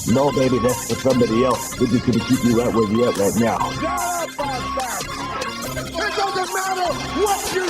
No, baby, that's for somebody else. We're just going to keep you right where you're at right now. It doesn't matter what you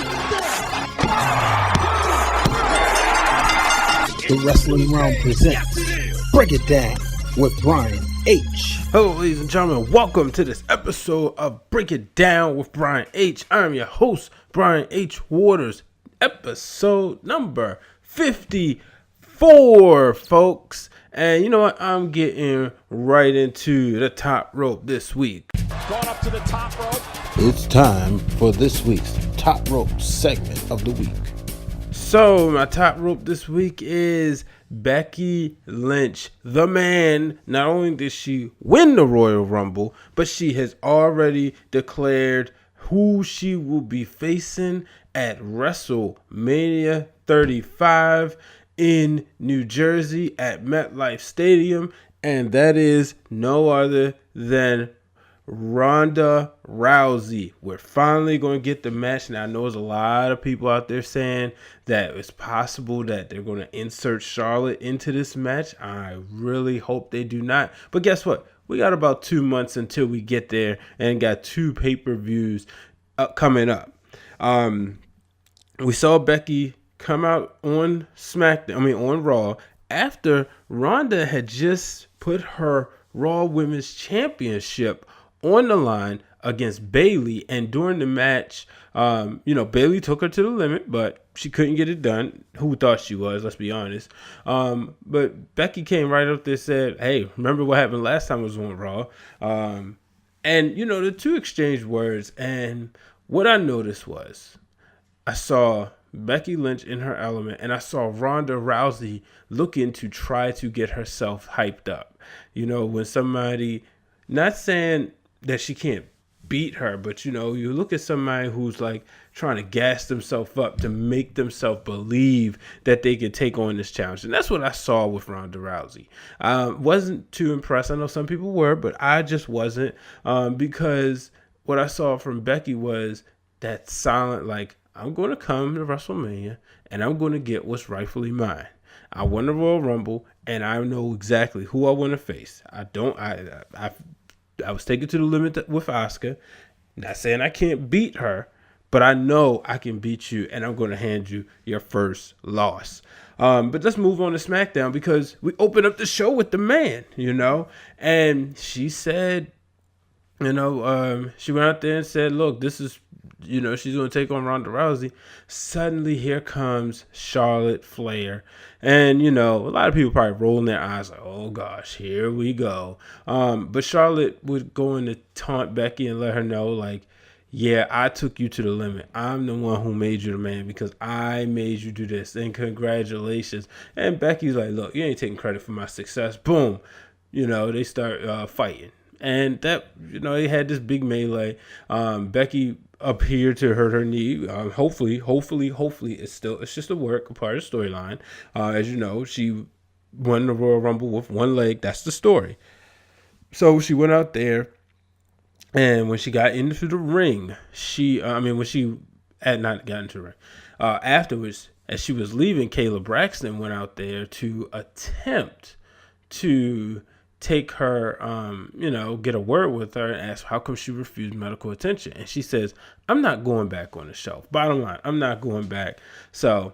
think. The Wrestling Realm presents Break It Down with Bryan H. Hello, ladies and gentlemen. Welcome to this episode of Break It Down with Bryan H. I'm your host, Bryan H. Waters. Episode number 54, folks. And you know what? I'm getting right into the top rope this week. Going up to the top rope. It's time for this week's Top Rope segment of the week. So, my top rope this week is Becky Lynch, the man. Not only did she win the Royal Rumble, but she has already declared who she will be facing at WrestleMania 35 in New Jersey at MetLife Stadium, and that is no other than Ronda Rousey. We're finally going to get the match. Now, I know there's a lot of people out there saying that it's possible that they're going to insert Charlotte into this match. I really hope they do not. But guess what? We got about 2 months until we get there and got 2 pay-per-views coming up. We saw Becky come out on on Raw after Ronda had just put her Raw Women's Championship on the line against Bayley, and during the match, Bayley took her to the limit, but she couldn't get it done. Who thought she was? Let's be honest. But Becky came right up there and said, "Hey, remember what happened last time I was on Raw?" And the two exchanged words, and what I noticed was I saw Becky Lynch in her element, and I saw Ronda Rousey looking to try to get herself hyped up. When somebody, not saying that she can't beat her, but you look at somebody who's like trying to gas themselves up to make themselves believe that they can take on this challenge. And that's what I saw with Ronda Rousey. Wasn't too impressed. I know some people were, but I just wasn't, because what I saw from Becky was that silent, like, I'm going to come to WrestleMania and I'm going to get what's rightfully mine. I won the Royal Rumble and I know exactly who I want to face. I was taken to the limit with Asuka. Not saying I can't beat her, but I know I can beat you, and I'm going to hand you your first loss. But let's move on to SmackDown, because we opened up the show with the man, and she said, she went out there and said, look, this is, she's going to take on Ronda Rousey. Suddenly, here comes Charlotte Flair. And, a lot of people probably rolling their eyes like, oh, gosh, here we go. But Charlotte would go in to taunt Becky and let her know, like, yeah, I took you to the limit. I'm the one who made you the man because I made you do this. And congratulations. And Becky's like, look, you ain't taking credit for my success. Boom. They start fighting. And that, they had this big melee. Becky appeared to hurt her knee. Hopefully, it's just a part of the storyline. As you know, she won the Royal Rumble with one leg. That's the story. So she went out there, and when she got into the ring, afterwards, as she was leaving, Kayla Braxton went out there to attempt to take her, get a word with her and ask how come she refused medical attention. And she says, I'm not going back on the shelf. Bottom line, I'm not going back. So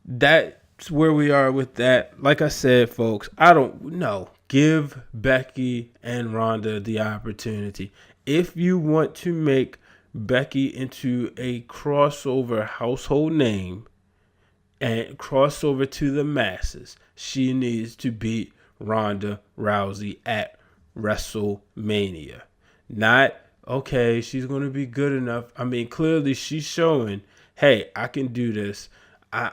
that's where we are with that. Like I said, folks, I don't know. Give Becky and Ronda the opportunity. If you want to make Becky into a crossover household name and crossover to the masses, she needs to beat Ronda Rousey at WrestleMania. Not, okay, she's going to be good enough. Clearly she's showing, hey, I can do this. I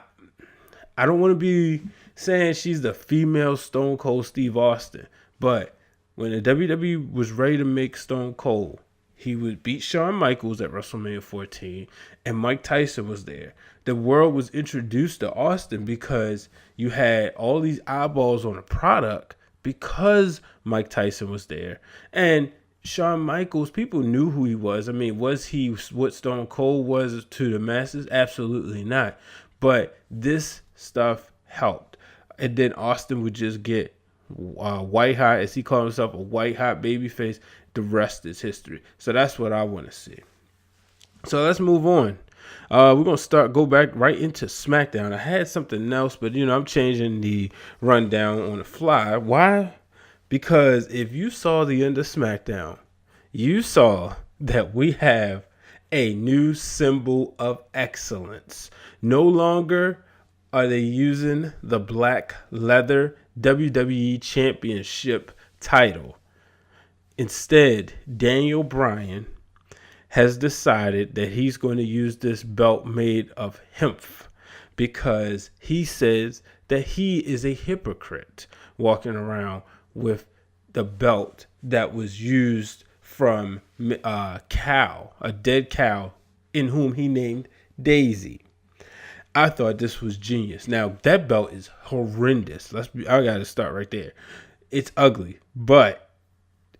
don't want to be saying she's the female Stone Cold Steve Austin, but when the WWE was ready to make Stone Cold, he would beat Shawn Michaels at WrestleMania 14, and Mike Tyson was there. The world was introduced to Austin because you had all these eyeballs on a product because Mike Tyson was there. And Shawn Michaels, people knew who he was. Was he what Stone Cold was to the masses? Absolutely not. But this stuff helped. And then Austin would just get white hot, as he called himself, a white hot babyface. The rest is history. So that's what I want to see. So let's move on. We're going to go back right into SmackDown. I had something else, but, I'm changing the rundown on the fly. Why? Because if you saw the end of SmackDown, you saw that we have a new symbol of excellence. No longer are they using the black leather WWE Championship title. Instead, Daniel Bryan has decided that he's going to use this belt made of hemp because he says that he is a hypocrite walking around with the belt that was used from a dead cow in whom he named Daisy. I thought this was genius. Now, that belt is horrendous. I got to start right there. It's ugly, but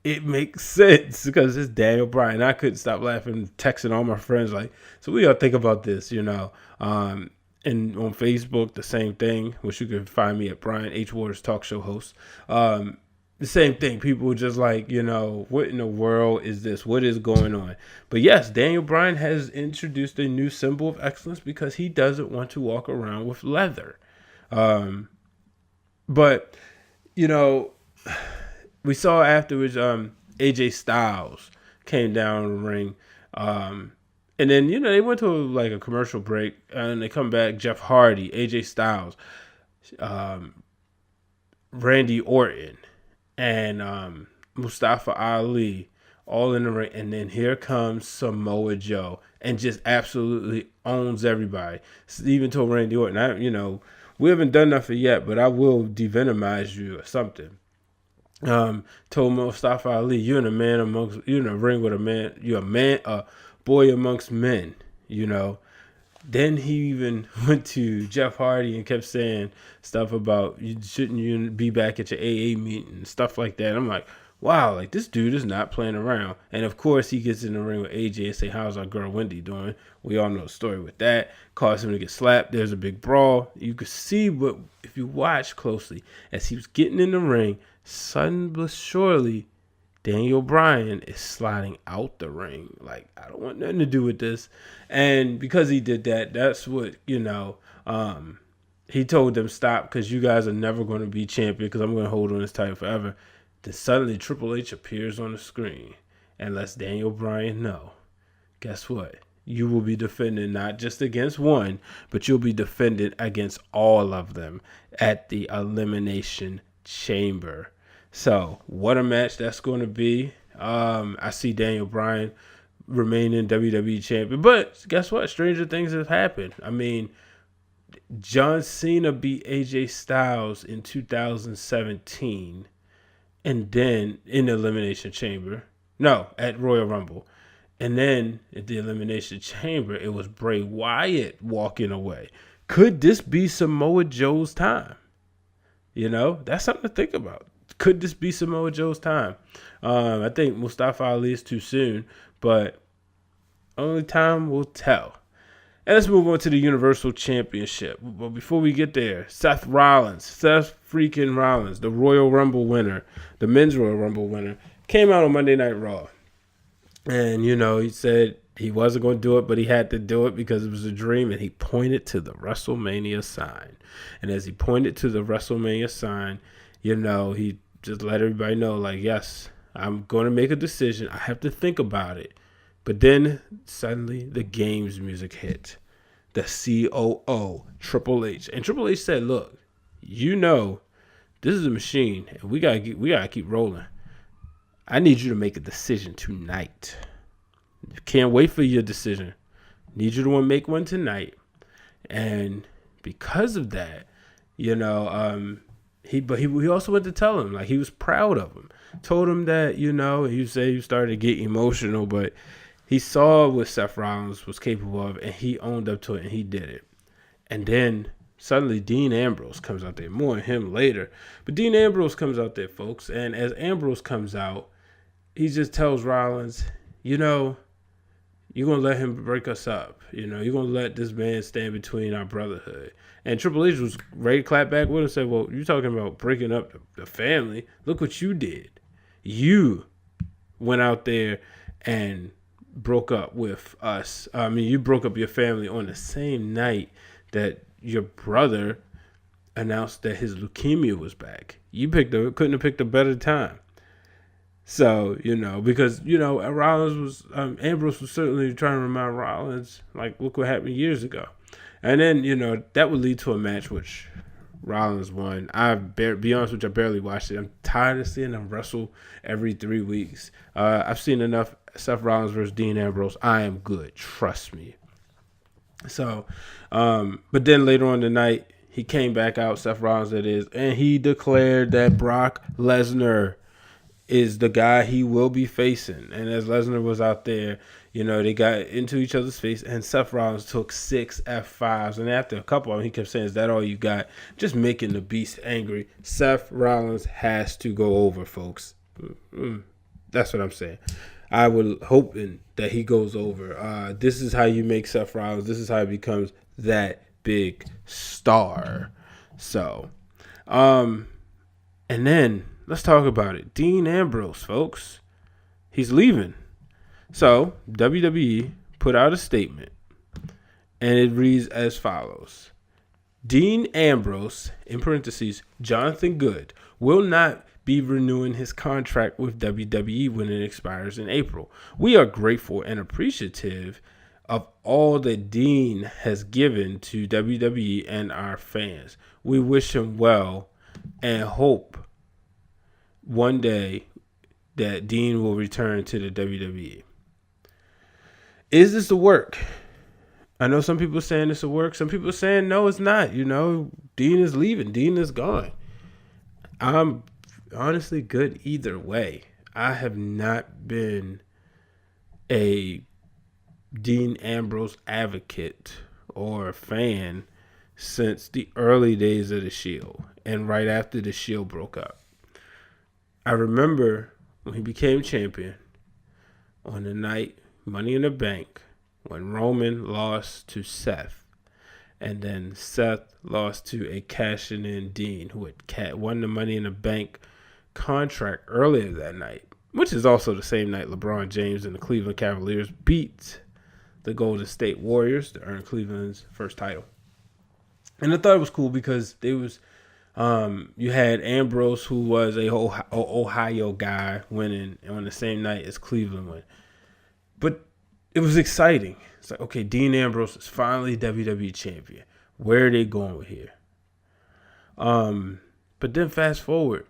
it makes sense because it's Daniel Bryan. I couldn't stop laughing, texting all my friends like, so we all think about this, And on Facebook, the same thing, which you can find me at Brian H. Waters Talk Show host. The same thing. People were just like, what in the world is this? What is going on? But yes, Daniel Bryan has introduced a new symbol of excellence because he doesn't want to walk around with leather. But, we saw afterwards AJ Styles came down the ring. And then, they went to like a commercial break and they come back. Jeff Hardy, AJ Styles, Randy Orton, and Mustafa Ali all in the ring. And then here comes Samoa Joe and just absolutely owns everybody. Even told Randy Orton, we haven't done nothing yet, but I will devenomize you or something. Told Mustafa Ali, you're in a ring with a man, you're a boy amongst men, Then he even went to Jeff Hardy and kept saying stuff about shouldn't you be back at your AA meeting and stuff like that. I'm like, wow, like this dude is not playing around. And of course he gets in the ring with AJ and say, how's our girl Wendy doing? We all know the story with that. Caused him to get slapped. There's a big brawl. You could see if you watch closely, as he was getting in the ring, suddenly but surely, Daniel Bryan is sliding out the ring. Like, I don't want nothing to do with this. And because he did that, that's what, he told them stop because you guys are never going to be champion because I'm going to hold on this title forever. Then suddenly Triple H appears on the screen and lets Daniel Bryan know, guess what? You will be defending not just against one, but you'll be defending against all of them at the Elimination Chamber. So, what a match that's going to be. I see Daniel Bryan remaining WWE champion. But guess what? Stranger things have happened. I mean, John Cena beat AJ Styles in 2017. And then in the Elimination Chamber. No, at Royal Rumble. And then at the Elimination Chamber, it was Bray Wyatt walking away. Could this be Samoa Joe's time? That's something to think about. Could this be Samoa Joe's time? I think Mustafa Ali is too soon, but only time will tell. And let's move on to the Universal Championship. But before we get there, Seth freaking Rollins, the Royal Rumble winner, the men's Royal Rumble winner, came out on Monday Night Raw. And, he said he wasn't going to do it, but he had to do it because it was a dream. And he pointed to the WrestleMania sign. And as he pointed to the WrestleMania sign, he just let everybody know, like, yes, I'm going to make a decision. I have to think about it. But then suddenly the game's music hit. The COO, Triple H. And Triple H said, look, this is a machine. And we gotta keep rolling. I need you to make a decision tonight. Can't wait for your decision. Need you to make one tonight. And because of that, he also went to tell him, like, he was proud of him. Told him that, he said he started to get emotional, but he saw what Seth Rollins was capable of, and he owned up to it, and he did it. And then suddenly Dean Ambrose comes out there. More on him later. But Dean Ambrose comes out there, folks. And as Ambrose comes out, he just tells Rollins, You're going to let him break us up. You're going to let this man stand between our brotherhood. And Triple H was ready to clap back with him and said, well, you're talking about breaking up the family. Look what you did. You went out there and broke up with us. I mean, you broke up your family on the same night that your brother announced that his leukemia was back. You couldn't have picked a better time. So, because, Ambrose was certainly trying to remind Rollins, like, look what happened years ago. And then, that would lead to a match which Rollins won. Be honest with you, I barely watched it. I'm tired of seeing them wrestle every 3 weeks. I've seen enough Seth Rollins versus Dean Ambrose. I am good. Trust me. So, but then later on tonight, he came back out, Seth Rollins that is, and he declared that Brock Lesnar is the guy he will be facing. And as Lesnar was out there, they got into each other's face, and Seth Rollins took 6 F5s. And after a couple of them, he kept saying, is that all you got? Just making the beast angry. Seth Rollins has to go over, folks. That's what I'm saying. I would hope that he goes over. This is how you make Seth Rollins. This is how he becomes that big star. So, and then let's talk about it. Dean Ambrose, folks. He's leaving. So, WWE put out a statement, and it reads as follows. Dean Ambrose, in parentheses, Jonathan Good, will not be renewing his contract with WWE when it expires in April. We are grateful and appreciative of all that Dean has given to WWE and our fans. We wish him well and hope one day that Dean will return to the WWE. Is this a work? I know some people are saying it's a work. Some people are saying no, it's not. Dean is leaving. Dean is gone. I'm honestly good either way. I have not been a Dean Ambrose advocate or fan since the early days of the Shield and right after the Shield broke up. I remember when he became champion on the night Money in the Bank when Roman lost to Seth, and then Seth lost to a cashing in Dean who had won the Money in the Bank contract earlier that night, which is also the same night LeBron James and the Cleveland Cavaliers beat the Golden State Warriors to earn Cleveland's first title. And I thought it was cool because you had Ambrose, who was a Ohio guy, winning on the same night as Cleveland won. But it was exciting. It's like, okay, Dean Ambrose is finally WWE champion. Where are they going with here? But then fast forward,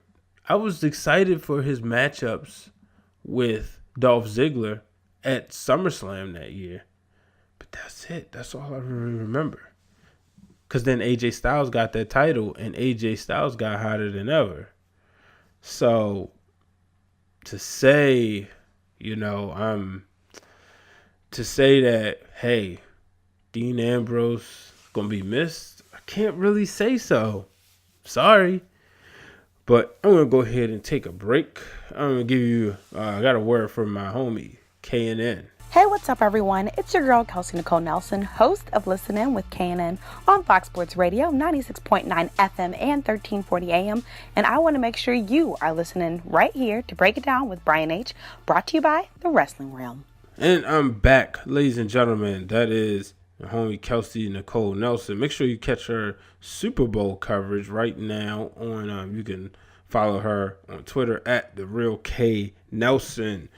I was excited for his matchups with Dolph Ziggler at SummerSlam that year. But that's it. That's all I really remember. Because then AJ Styles got that title, and AJ Styles got hotter than ever. So to say, to say that, hey, Dean Ambrose is going to be missed, I can't really say so. Sorry. But I'm going to go ahead and take a break. I'm going to give you, I got a word from my homie, K&N. Hey, what's up, everyone? It's your girl, Kelsey Nicole Nelson, host of Listen In with K&N on Fox Sports Radio, 96.9 FM and 1340 AM. And I want to make sure you are listening right here to Break It Down with Bryan H., brought to you by the Wrestling Wrealm. And I'm back, ladies and gentlemen. That is my homie Kelsey Nicole Nelson. Make sure you catch her Super Bowl coverage right now on, you can follow her on Twitter at The Real K Nelson.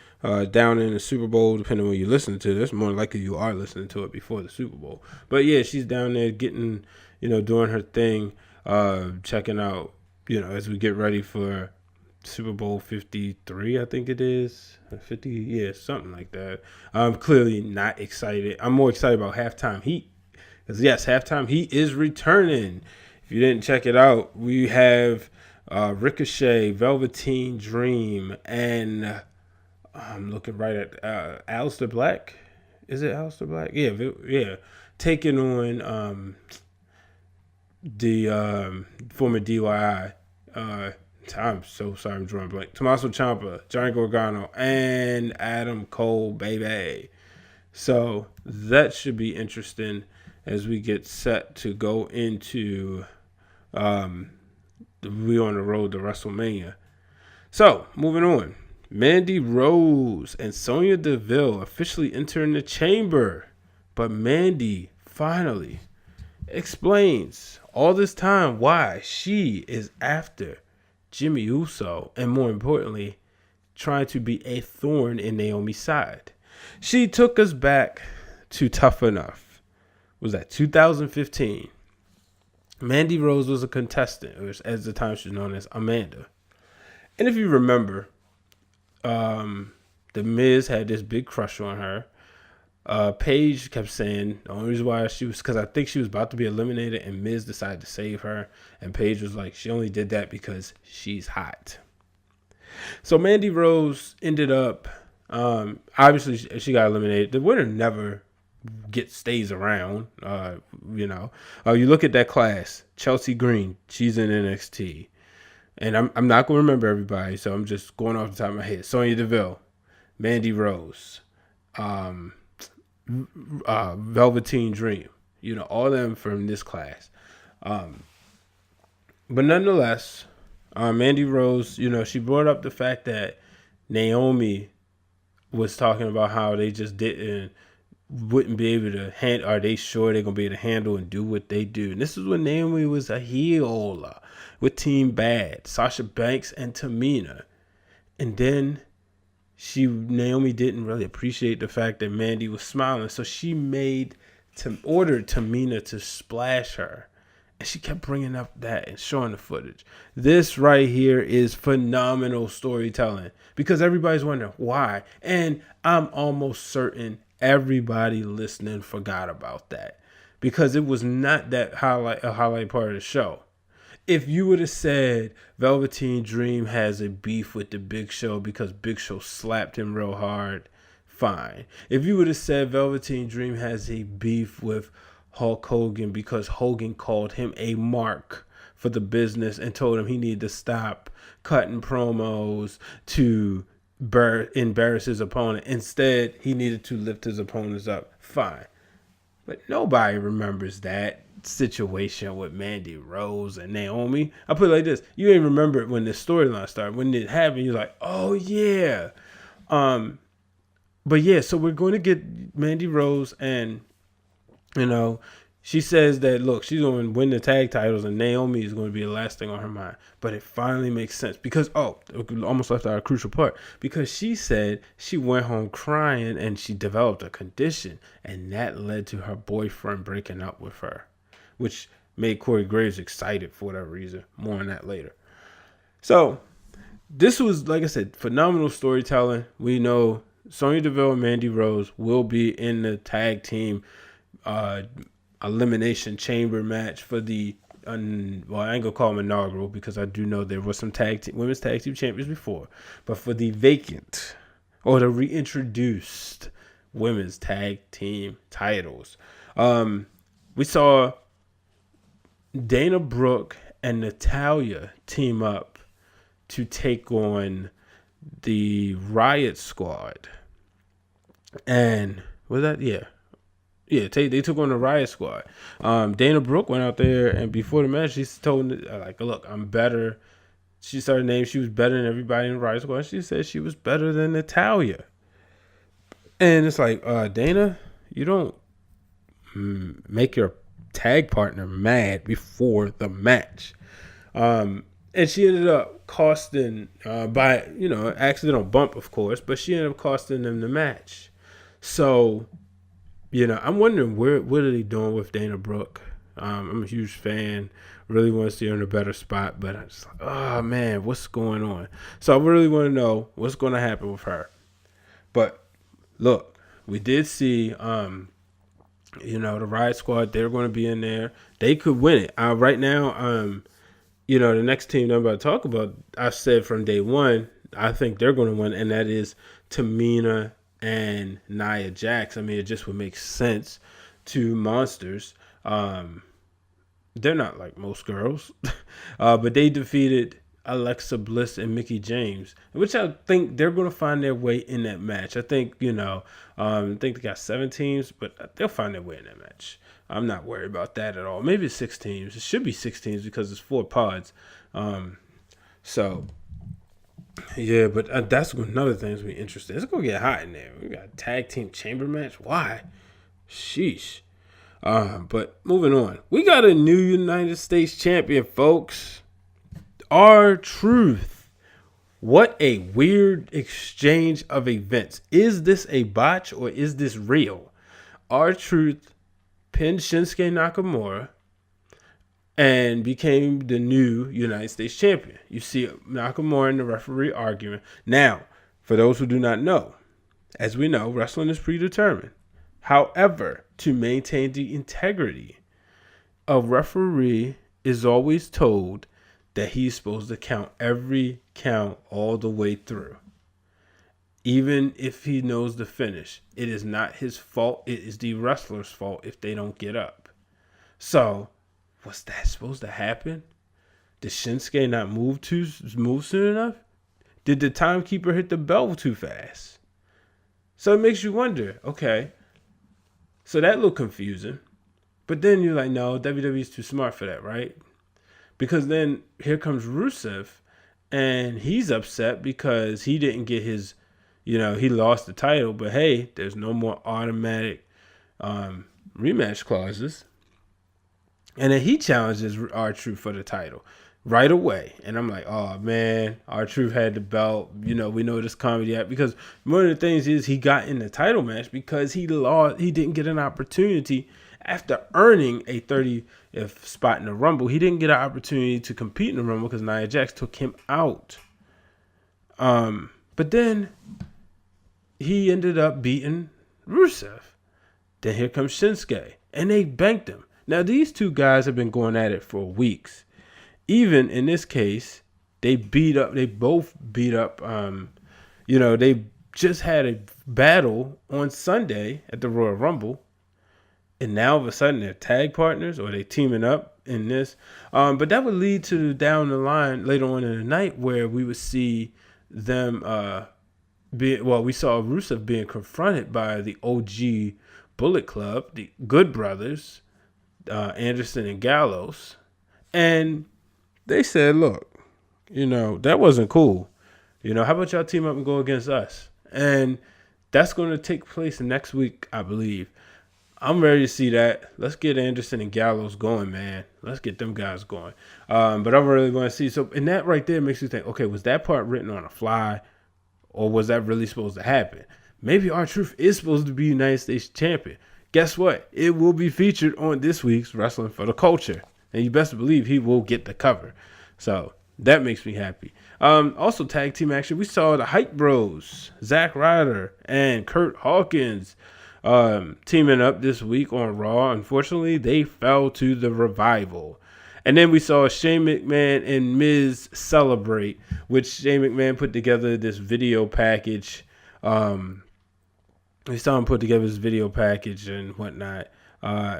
Down in the Super Bowl, depending on when you listen to this, more likely you are listening to it before the Super Bowl. But yeah, she's down there getting, doing her thing, checking out, as we get ready for Super Bowl 53, I think it is. 50, yeah, something like that. I'm clearly not excited. I'm more excited about Halftime Heat. Because yes, Halftime Heat is returning. If you didn't check it out, we have Ricochet, Velveteen Dream, and I'm looking right at Aleister Black. Is it Aleister Black? Yeah. Taking on the former DIY. I'm so sorry, I'm drawing blank. Tommaso Ciampa, Johnny Gargano, and Adam Cole, baby. So that should be interesting as we get set to go into we on the road to WrestleMania. So moving on, Mandy Rose and Sonya Deville officially entering the chamber, but Mandy finally explains all this time why she is after Jimmy Uso, and more importantly, trying to be a thorn in Naomi's side. She took us back to Tough Enough. Was that 2015? Mandy Rose was a contestant, or as the time she's known as Amanda. And if you remember, The Miz had this big crush on her. Paige kept saying the only reason why she was, because I think she was about to be eliminated and Miz decided to save her. And Paige was like, she only did that because she's hot. So Mandy Rose ended up, obviously she got eliminated. The winner never stays around. You look at that class, Chelsea Green, she's in NXT. And I'm not going to remember everybody, so I'm just going off the top of my head. Sonya Deville, Mandy Rose, Velveteen Dream, all of them from this class. But nonetheless, Mandy Rose, she brought up the fact that Naomi was talking about how they just wouldn't be able to handle. Are they sure they're going to be able to handle and do what they do? And this is when Naomi was a heel with Team Bad, Sasha Banks and Tamina. And then Naomi didn't really appreciate the fact that Mandy was smiling. So she ordered Tamina to splash her. And she kept bringing up that and showing the footage. This right here is phenomenal storytelling because everybody's wondering why. And I'm almost certain everybody listening forgot about that because it was not a highlight part of the show. If you would have said Velveteen Dream has a beef with the Big Show because Big Show slapped him real hard, fine. If you would have said Velveteen Dream has a beef with Hulk Hogan because Hogan called him a mark for the business and told him he needed to stop cutting promos to embarrass his opponent. Instead, he needed to lift his opponents up, fine. But nobody remembers that situation with Mandy Rose and Naomi. I put it like this: you ain't remember it when this storyline started. When it happened, you're like, oh yeah. But yeah, so we're going to get Mandy Rose, and she says that look, she's going to win the tag titles, and Naomi is going to be the last thing on her mind. But it finally makes sense because almost left out a crucial part, because she said she went home crying and she developed a condition, and that led to her boyfriend breaking up with her, which made Corey Graves excited for whatever reason. More on that later. So this was, like I said, phenomenal storytelling. We know Sonya Deville and Mandy Rose will be in the tag team elimination chamber match for the I ain't gonna call them inaugural because I do know there was some women's tag team champions before, but for the vacant or the reintroduced women's tag team titles. We saw Dana Brooke and Natalya team up to take on the Riot Squad. And was that? Yeah, they took on the Riot Squad. Dana Brooke went out there, and before the match, she told look, I'm better. She started naming she was better than everybody in the Riot Squad. She said she was better than Natalya. And it's like, Dana, you don't make your tag partner mad before the match. And she ended up costing, by, accidental bump, of course, but she ended up costing them the match. So, I'm wondering what are they doing with Dana Brooke? I'm a huge fan. Really want to see her in a better spot, but I'm just like, oh man, what's going on? So I really want to know what's going to happen with her. But look, we did see, the Riot Squad. They're going to be in there. They could win it. Right now, the next team that I'm about to talk about, I said from day one, I think they're going to win, and that is Tamina and Nia Jax. I mean, it just would make sense to monsters. They're not like most girls, but they defeated Alexa Bliss and Mickie James, which I think they're going to find their way in that match. I think, I think they got 7 teams, but they'll find their way in that match. I'm not worried about that at all. Maybe it's 6 teams. It should be 6 teams because it's 4 pods. Yeah, but that's another thing that's going to be interesting. It's going to get hot in there. We got a tag team chamber match. Why? Sheesh. But moving on. We got a new United States champion, folks. R-Truth. What a weird exchange of events. Is this a botch or is this real? R-Truth pinned Shinsuke Nakamura and became the new United States champion. You see Nakamura and the referee arguing. Now, for those who do not know, as we know, wrestling is predetermined. However, to maintain the integrity, a referee is always told that he's supposed to count every count all the way through. Even if he knows the finish, it is not his fault. It is the wrestler's fault if they don't get up. So, was that supposed to happen? Did Shinsuke not move soon enough? Did the timekeeper hit the bell too fast? So it makes you wonder, okay, so that looked confusing. But then you're like, no, WWE's too smart for that, right? Because then here comes Rusev, and he's upset because he didn't get his, he lost the title. But hey, there's no more automatic rematch clauses. And then he challenges R-Truth for the title right away. And I'm like, oh, man, R-Truth had the belt. We know this comedy act. Because one of the things is he got in the title match because he didn't get an opportunity after earning a 30th spot in the Rumble. He didn't get an opportunity to compete in the Rumble because Nia Jax took him out. But then he ended up beating Rusev. Then here comes Shinsuke. And they banked him. Now, these two guys have been going at it for weeks. Even in this case, they both beat up, they just had a battle on Sunday at the Royal Rumble. And now all of a sudden they're tag partners or they teaming up in this. But that would lead to down the line later on in the night where we would see them, we saw Rusev being confronted by the OG Bullet Club, the Good Brothers, Anderson and Gallows, and they said, look, that wasn't cool. How about y'all team up and go against us? And that's going to take place next week, I believe. I'm ready to see that. Let's get Anderson and Gallows going, man. Let's get them guys going. But I'm really going to see. So, and that right there makes you think, okay, was that part written on a fly or was that really supposed to happen? Maybe R-Truth is supposed to be United States champion. Guess what? It will be featured on this week's Wrestling for the Culture. And you best believe he will get the cover. So that makes me happy. Also, tag team action. We saw the Hype Bros, Zack Ryder and Kurt Hawkins teaming up this week on Raw. Unfortunately, they fell to the Revival. And then we saw Shane McMahon and Miz celebrate, which Shane McMahon put together this video package. We saw him put together his video package and whatnot.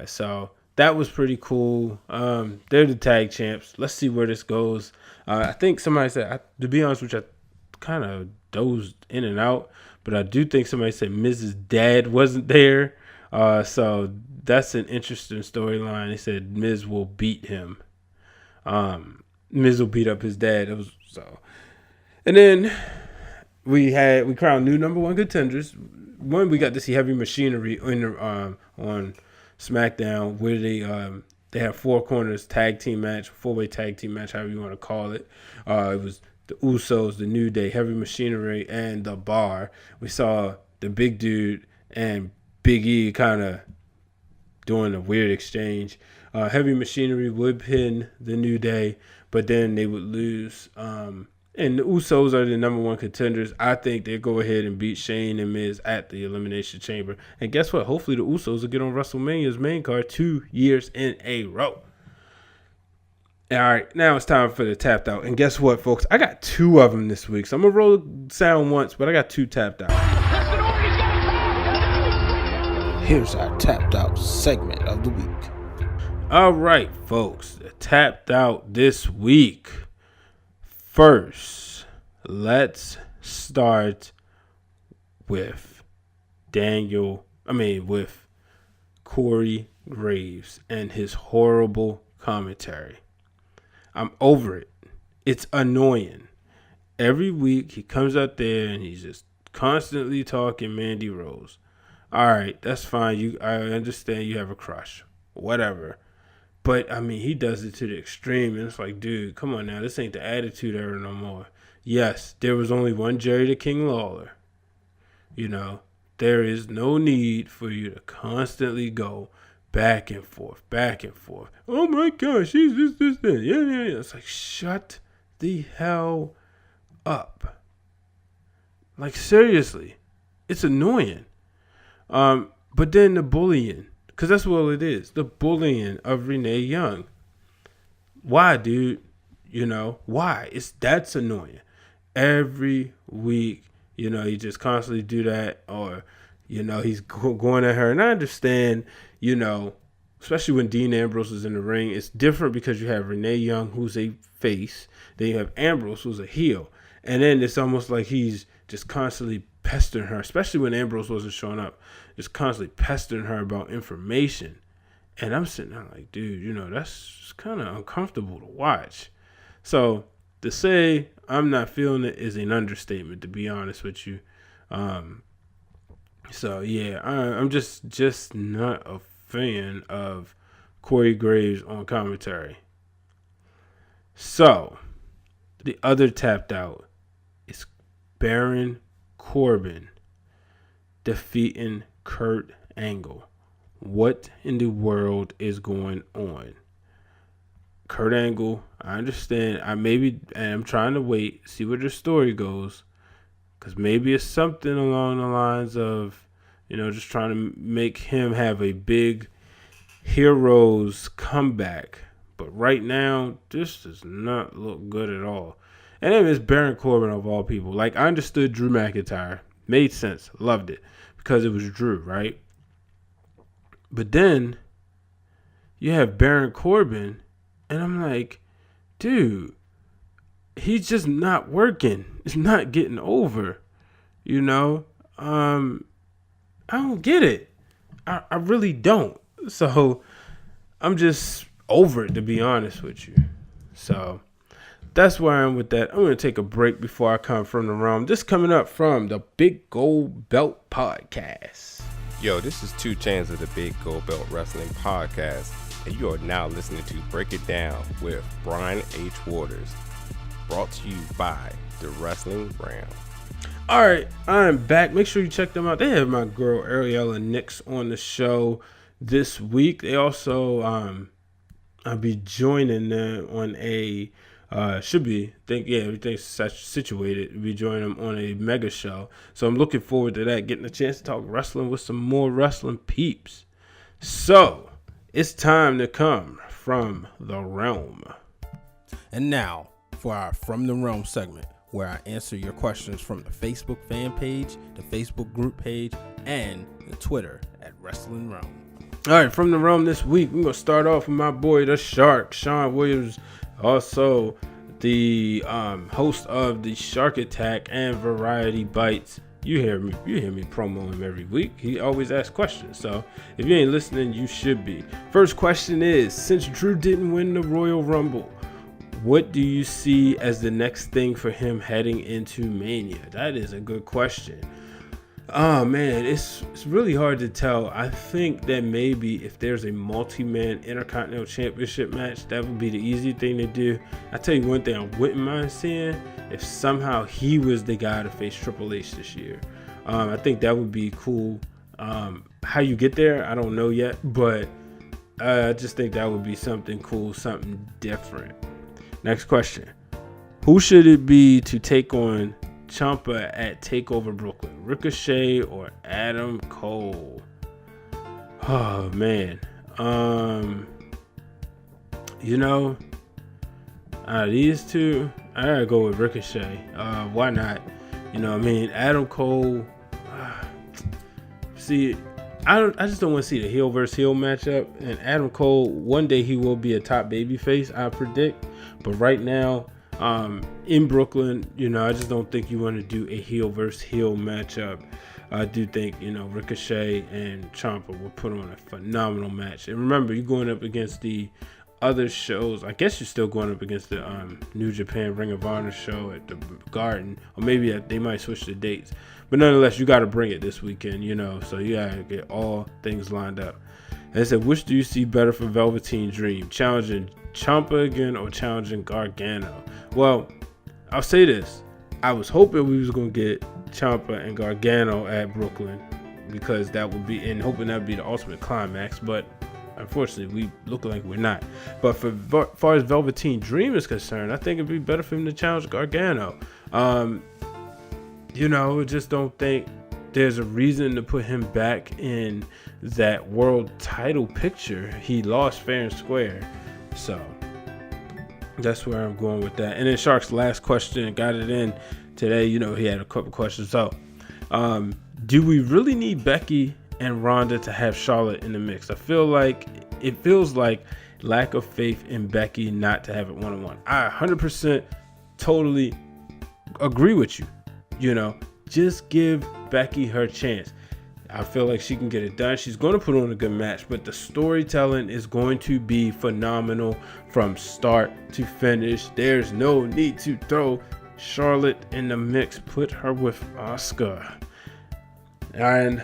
So that was pretty cool. They're the tag champs. Let's see where this goes. I think somebody said, to be honest with you, I kind of dozed in and out. But I do think somebody said Miz's dad wasn't there. So that's an interesting storyline. They said Miz will beat him. Miz will beat up his dad. And then we crowned new number 1 contenders. One, we got to see Heavy Machinery on SmackDown, where they have 4 corners tag team match, 4-way tag team match, however you want to call it. It was the Usos, the New Day, Heavy Machinery, and the Bar. We saw the Big Dude and Big E kind of doing a weird exchange. Heavy Machinery would pin the New Day, but then they would lose. And the Usos are the number 1 contenders. I think they go ahead and beat Shane and Miz at the Elimination Chamber. And guess what? Hopefully the Usos will get on WrestleMania's main card 2 years in a row. All right, now it's time for the tapped out. And guess what, folks? I got 2 of them this week. So I'm going to roll the sound once, but I got 2 tapped out. Here's our tapped out segment of the week. All right, folks. Tapped out this week. First, let's start with with Corey Graves and his horrible commentary. I'm over it. It's annoying. Every week he comes out there and he's just constantly talking Mandy Rose. All right, that's fine. I understand you have a crush. Whatever. But, he does it to the extreme. And it's like, dude, come on now. This ain't the Attitude Era no more. Yes, there was only one Jerry the King Lawler. There is no need for you to constantly go back and forth. Oh, my gosh, she's this. Yeah. It's like, shut the hell up. Like, seriously. It's annoying. But then the bullying. Because that's what it is. The bullying of Renee Young. Why, dude? Why? That's annoying. Every week, you just constantly do that. Or, he's going at her. And I understand, especially when Dean Ambrose is in the ring, it's different because you have Renee Young, who's a face. Then you have Ambrose, who's a heel. And then it's almost like he's just constantly pestering her, especially when Ambrose wasn't showing up, just constantly pestering her about information. And I'm sitting there like, dude, that's kind of uncomfortable to watch. So to say I'm not feeling it is an understatement, to be honest with you. So yeah, I'm just not a fan of Corey Graves on commentary. So the other tapped out is Baron Corbin defeating Kurt Angle. What in the world is going on? Kurt Angle, I understand. I'm trying to wait, see where the story goes, because maybe it's something along the lines of, just trying to make him have a big hero's comeback. But right now, this does not look good at all. And then it's Baron Corbin of all people. Like, I understood Drew McIntyre. Made sense. Loved it. Because it was Drew, right? But then you have Baron Corbin. And I'm like, dude, he's just not working. It's not getting over. I don't get it. I really don't. So I'm just over it, to be honest with you. So that's where I am with that. I'm going to take a break before I come from the Wrealm. This coming up from the Big Gold Belt Podcast. Yo, this is 2 Chainz of the Big Gold Belt Wrestling Podcast, and you are now listening to Break It Down with Bryan H. Waters, brought to you by the Wrestling Wrealm. All right, I'm back. Make sure you check them out. They have my girl Ariella Nix on the show this week. They also, I'll be joining them on a, everything's situated. We'll be joining them on a mega show. So I'm looking forward to that, getting a chance to talk wrestling with some more wrestling peeps. So it's time to come from the Wrealm. And now for our From the Wrealm segment, where I answer your questions from the Facebook fan page, the Facebook group page, and the Twitter at Wrestling Wrealm. All right, from the Wrealm this week, we're going to start off with my boy, the Shark, Sean Williams, also the host of the Shark Attack and Variety Bites. You hear me promo him every week. He always asks questions, so if you ain't listening, you should be. First question is, since Drew didn't win the Royal Rumble, what do you see as the next thing for him heading into Mania? That is a good question. Oh man, it's really hard to tell. I think that maybe if there's a multi-man Intercontinental Championship match, that would be the easy thing to do. I tell you one thing I wouldn't mind seeing, if somehow he was the guy to face Triple H this year. I think that would be cool. How you get there, I don't know yet, but I just think that would be something cool, something different. Next question. Who should it be to take on Ciampa at TakeOver Brooklyn? Ricochet or Adam Cole? Oh, man. These two, I gotta go with Ricochet. Why not? Adam Cole. I just don't want to see the heel versus heel matchup. And Adam Cole, one day he will be a top babyface, I predict. But right now, in Brooklyn. I just don't think you want to do a heel versus heel matchup. I do think, Ricochet and Ciampa will put on a phenomenal match. And remember, you're going up against the other shows. I guess you're still going up against the New Japan Ring of Honor show at the Garden. Or maybe they might switch the dates. But nonetheless, you got to bring it this weekend, so you got to get all things lined up. And I said, which do you see better for Velveteen Dream? Challenging Ciampa again or challenging Gargano? Well, I'll say this. I was hoping we was going to get Ciampa and Gargano at Brooklyn, because that would be, and hoping that would be the ultimate climax, but unfortunately we look like we're not. But for far as Velveteen Dream is concerned, I think it'd be better for him to challenge Gargano. I just don't think there's a reason to put him back in that world title picture. He lost fair and square, so that's where I'm going with that. And then Shark's last question, got it in today. He had a couple questions. So, do we really need Becky and Ronda to have Charlotte in the mix? It feels like lack of faith in Becky not to have it one-on-one. I 100% totally agree with you. Just give Becky her chance. I feel like she can get it done. She's going to put on a good match, but the storytelling is going to be phenomenal from start to finish. There's no need to throw Charlotte in the mix. Put her with Asuka. And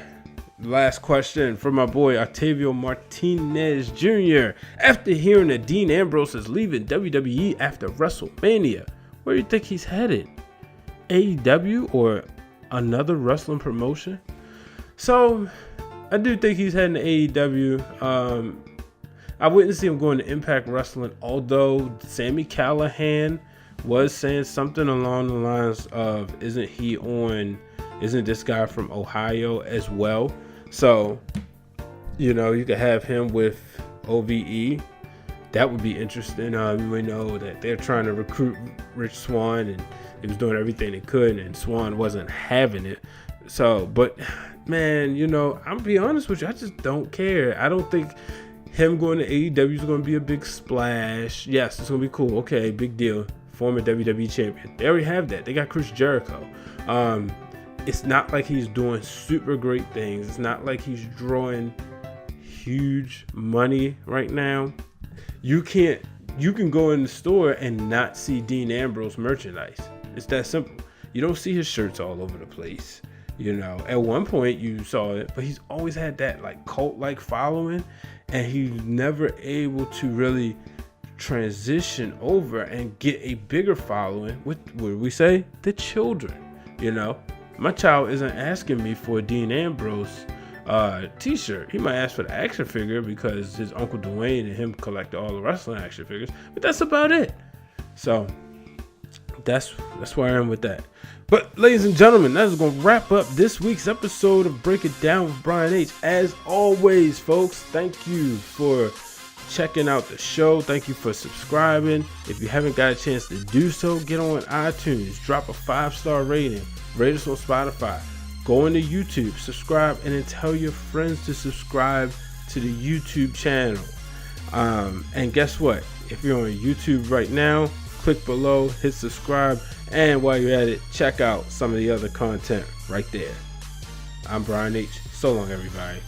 last question from my boy Octavio Martinez Jr. After hearing that Dean Ambrose is leaving WWE after WrestleMania, where do you think he's headed? AEW or another wrestling promotion? So, I do think he's heading to AEW. I wouldn't see him going to Impact Wrestling, although Sami Callihan was saying something along the lines of, isn't this guy from Ohio as well? So, you could have him with OVE. That would be interesting. We know that they're trying to recruit Rich Swann, and he was doing everything they could, and Swann wasn't having it. So, but man, I'm be honest with you, I just don't care. I don't think him going to AEW is going to be a big splash. Yes, it's going to be cool. Okay, big deal. Former WWE champion. They already have that. They got Chris Jericho. It's not like he's doing super great things. It's not like he's drawing huge money right now. You can go in the store and not see Dean Ambrose merchandise. It's that simple. You don't see his shirts all over the place. At one point you saw it, but he's always had that cult-like following, and he's never able to really transition over and get a bigger following with, what do we say, the children. My child isn't asking me for a Dean Ambrose t-shirt. He might ask for the action figure because his Uncle Dwayne and him collect all the wrestling action figures, but that's about it. So that's where I am with that. But ladies and gentlemen, that is going to wrap up this week's episode of Break It Down with Brian H. As always, folks, thank you for checking out the show. Thank you for subscribing. If you haven't got a chance to do so, get on iTunes, drop a 5-star rating, rate us on Spotify, go into YouTube, subscribe, and then tell your friends to subscribe to the YouTube channel. And guess what? If you're on YouTube right now, click below, hit subscribe, and while you're at it, check out some of the other content right there. I'm Brian H. So long, everybody.